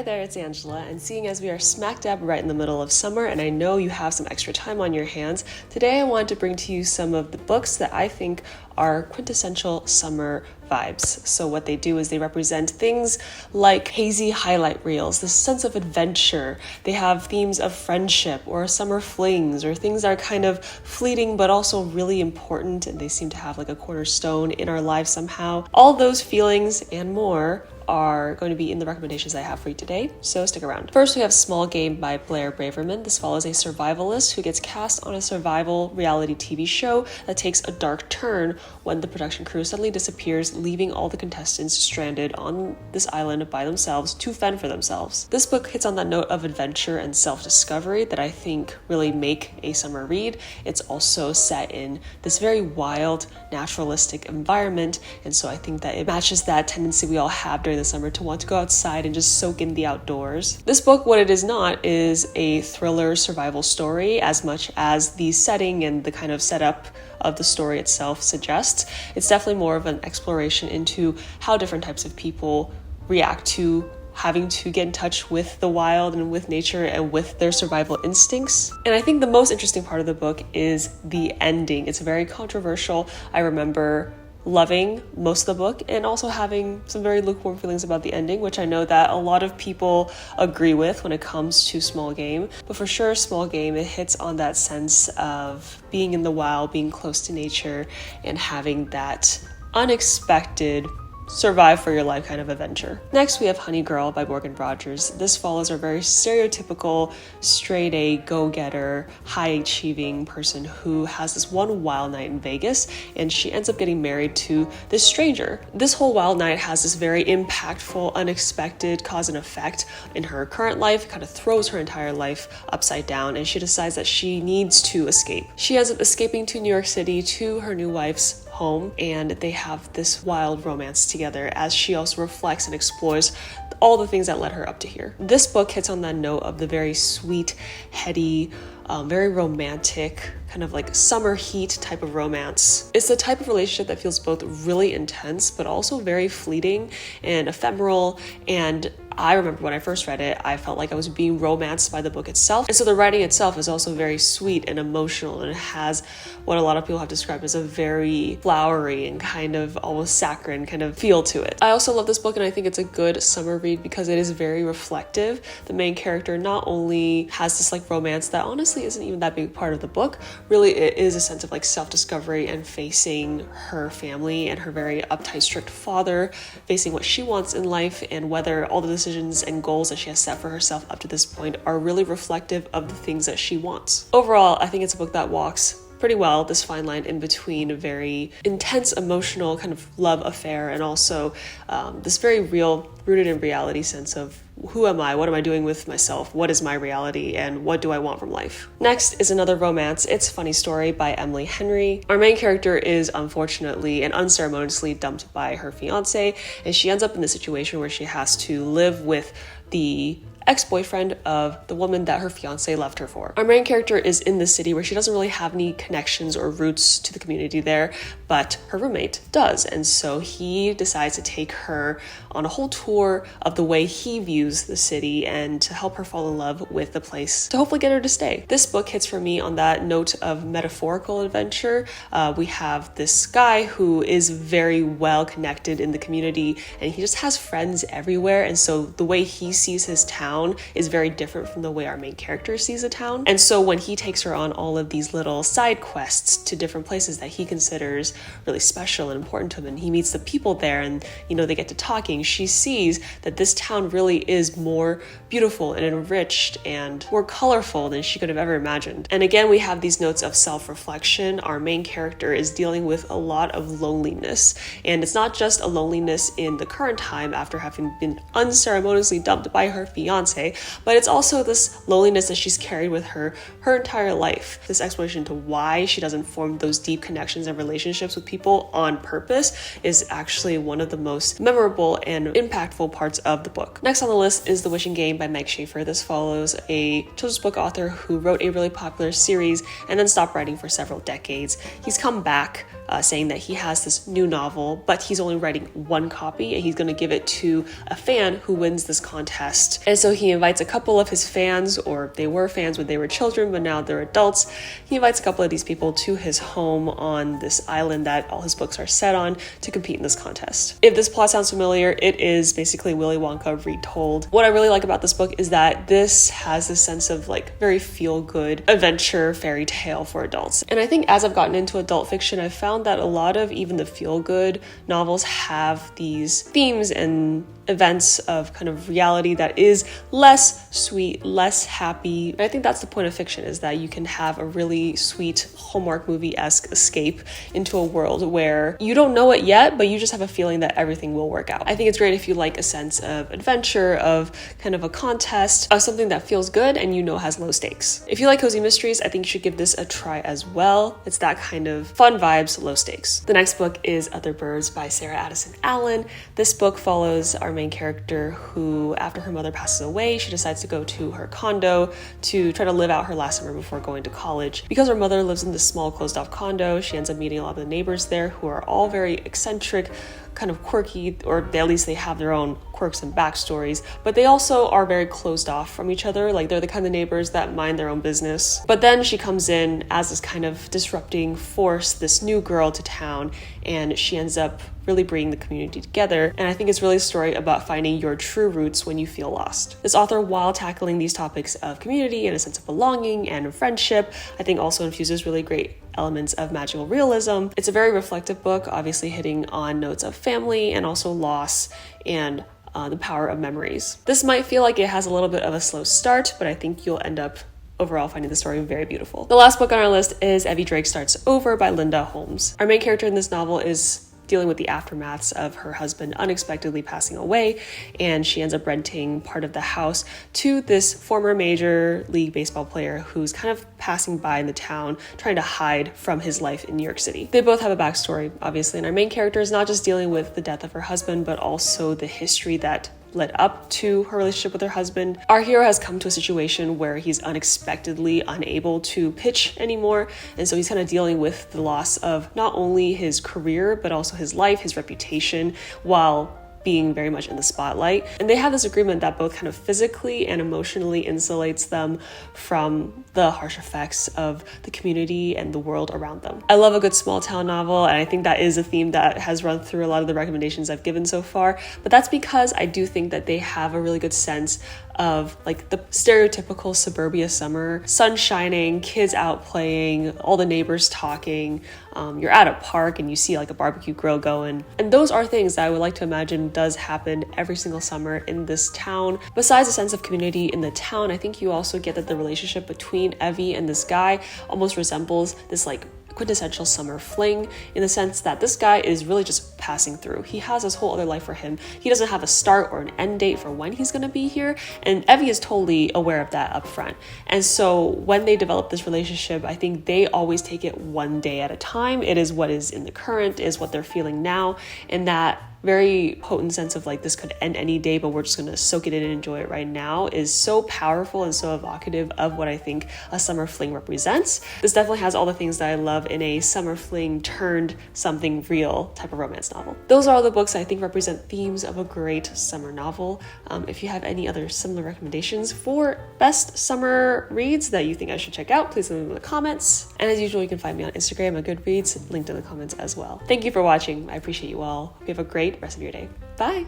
Hi there, it's Angela, and seeing as we are smack dab right in the middle of summer and I know you have some extra time on your hands, today I want to bring to you some of the books that I think are quintessential summer vibes. So what they do is they represent things like hazy highlight reels, this sense of adventure. They have themes of friendship or summer flings or things that are kind of fleeting but also really important, and they seem to have like a cornerstone in our lives somehow. All those feelings and more are going to be in the recommendations I have for you today, so stick around. First, we have Small Game by Blair Braverman. This follows a survivalist who gets cast on a survival reality TV show that takes a dark turn when the production crew suddenly disappears, leaving all the contestants stranded on this island by themselves to fend for themselves. This book hits on that note of adventure and self-discovery that I think really make a summer read. It's also set in this very wild, naturalistic environment, and so I think that it matches that tendency we all have during the summer to want to go outside and just soak in the outdoors. This book, what it is not, is a thriller survival story as much as the setting and the kind of setup of the story itself suggests. It's definitely more of an exploration into how different types of people react to having to get in touch with the wild and with nature and with their survival instincts. And I think the most interesting part of the book is the ending. It's very controversial. I remember loving most of the book and also having some very lukewarm feelings about the ending, which I know that a lot of people agree with when it comes to Small Game. But for sure, Small Game, it hits on that sense of being in the wild, being close to nature, and having that unexpected survive for your life kind of adventure. Next, we have Honey Girl by Morgan Rogers. This follows a very stereotypical straight A go-getter, high-achieving person who has this one wild night in Vegas, and she ends up getting married to this stranger. This whole wild night has this very impactful, unexpected cause and effect in her current life. It kind of throws her entire life upside down, and she decides that she needs to escape. She ends up escaping to New York City to her new wife's home, and they have this wild romance together as she also reflects and explores all the things that led her up to here. This book hits on that note of the very sweet, heady, very romantic, kind of like summer heat type of romance. It's the type of relationship that feels both really intense but also very fleeting and ephemeral, and I remember when I first read it, I felt like I was being romanced by the book itself. And so the writing itself is also very sweet and emotional, and it has what a lot of people have described as a very flowery and kind of almost saccharine kind of feel to it. I also love this book, and I think it's a good summer read because it is very reflective. The main character not only has this like romance that honestly isn't even that big part of the book, really it is a sense of like self-discovery and facing her family and her very uptight, strict father, facing what she wants in life and whether all the decisions and goals that she has set for herself up to this point are really reflective of the things that she wants. Overall, I think it's a book that walks pretty well this fine line in between a very intense emotional kind of love affair and also this very real, rooted in reality sense of who am I? What am I doing with myself? What is my reality? And what do I want from life? Next is another romance. It's Funny Story by Emily Henry. Our main character is unfortunately and unceremoniously dumped by her fiance, and she ends up in the situation where she has to live with the ex-boyfriend of the woman that her fiance left her for. Our main character is in the city where she doesn't really have any connections or roots to the community there, but her roommate does. And so he decides to take her on a whole tour of the way he views the city and to help her fall in love with the place to hopefully get her to stay. This book hits for me on that note of metaphorical adventure. We have this guy who is very well connected in the community and he just has friends everywhere. And so the way he sees his town is very different from the way our main character sees a town. And so when he takes her on all of these little side quests to different places that he considers really special and important to him, and he meets the people there and, you know, they get to talking, she sees that this town really is more beautiful and enriched and more colorful than she could have ever imagined. And again, we have these notes of self-reflection. Our main character is dealing with a lot of loneliness, and it's not just a loneliness in the current time after having been unceremoniously dumped by her fiance, fiance, but it's also this loneliness that she's carried with her entire life. This explanation to why she doesn't form those deep connections and relationships with people on purpose is actually one of the most memorable and impactful parts of the book. Next on the list is The Wishing Game by Meg Schaefer. This follows a children's book author who wrote a really popular series and then stopped writing for several decades. He's come back saying that he has this new novel, but he's only writing one copy and he's going to give it to a fan who wins this contest. And so he invites a couple of his fans, or they were fans when they were children, but now they're adults. He invites a couple of these people to his home on this island that all his books are set on to compete in this contest. If this plot sounds familiar, it is basically Willy Wonka retold. What I really like about this book is that this has this sense of like very feel-good adventure fairy tale for adults. And I think as I've gotten into adult fiction, I've found that a lot of even the feel-good novels have these themes and events of kind of reality that is less sweet, less happy. And I think that's the point of fiction, is that you can have a really sweet Hallmark movie-esque escape into a world where you don't know it yet, but you just have a feeling that everything will work out. I think it's great if you like a sense of adventure, of kind of a contest, of something that feels good and you know has low stakes. If you like cozy mysteries, I think you should give this a try as well. It's that kind of fun vibes, low stakes. The next book is Other Birds by Sarah Addison Allen. This book follows our main character who, after her mother passes away, she decides to go to her condo to try to live out her last summer before going to college. Because her mother lives in this small closed-off condo, she ends up meeting a lot of the neighbors there who are all very eccentric, kind of quirky, or at least they have their own quirks and backstories, but they also are very closed off from each other. Like, they're the kind of neighbors that mind their own business. But then she comes in as this kind of disrupting force, this new girl to town, and she ends up really bringing the community together. And I think it's really a story about finding your true roots when you feel lost. This author, while tackling these topics of community and a sense of belonging and friendship, I think also infuses really great elements of magical realism. It's a very reflective book, obviously hitting on notes of family and also loss and the power of memories. This might feel like it has a little bit of a slow start, but I think you'll end up overall finding the story very beautiful. The last book on our list is Evie Drake Starts Over by Linda Holmes. Our main character in this novel is dealing with the aftermaths of her husband unexpectedly passing away, and she ends up renting part of the house to this former Major League Baseball player who's kind of passing by in the town, trying to hide from his life in New York City. They both have a backstory, obviously, and our main character is not just dealing with the death of her husband, but also the history that led up to her relationship with her husband. Our hero has come to a situation where he's unexpectedly unable to pitch anymore, and so he's kind of dealing with the loss of not only his career, but also his life, his reputation, while being very much in the spotlight. And they have this agreement that both kind of physically and emotionally insulates them from the harsh effects of the community and the world around them. I love a good small town novel, and I think that is a theme that has run through a lot of the recommendations I've given so far, but that's because I do think that they have a really good sense of like the stereotypical suburbia summer, sun shining, kids out playing, all the neighbors talking, you're at a park and you see like a barbecue grill going. And those are things that I would like to imagine does happen every single summer in this town. Besides a sense of community in the town, I think you also get that the relationship between Evie and this guy almost resembles this like quintessential summer fling, in the sense that this guy is really just passing through. He has this whole other life for him. He doesn't have a start or an end date for when he's going to be here, and Evie is totally aware of that up front. And so when they develop this relationship, I think they always take it one day at a time. It is what is in the current, is what they're feeling now, and that very potent sense of like, this could end any day, but we're just going to soak it in and enjoy it right now, is so powerful and so evocative of what I think a summer fling represents. This definitely has all the things that I love in a summer fling turned something real type of romance novel. Those are all the books I think represent themes of a great summer novel. If you have any other similar recommendations for best summer reads that you think I should check out, please leave them in the comments. And as usual, you can find me on Instagram at Goodreads, linked in the comments as well. Thank you for watching. I appreciate you all. Hope you have a great rest of your day. Bye.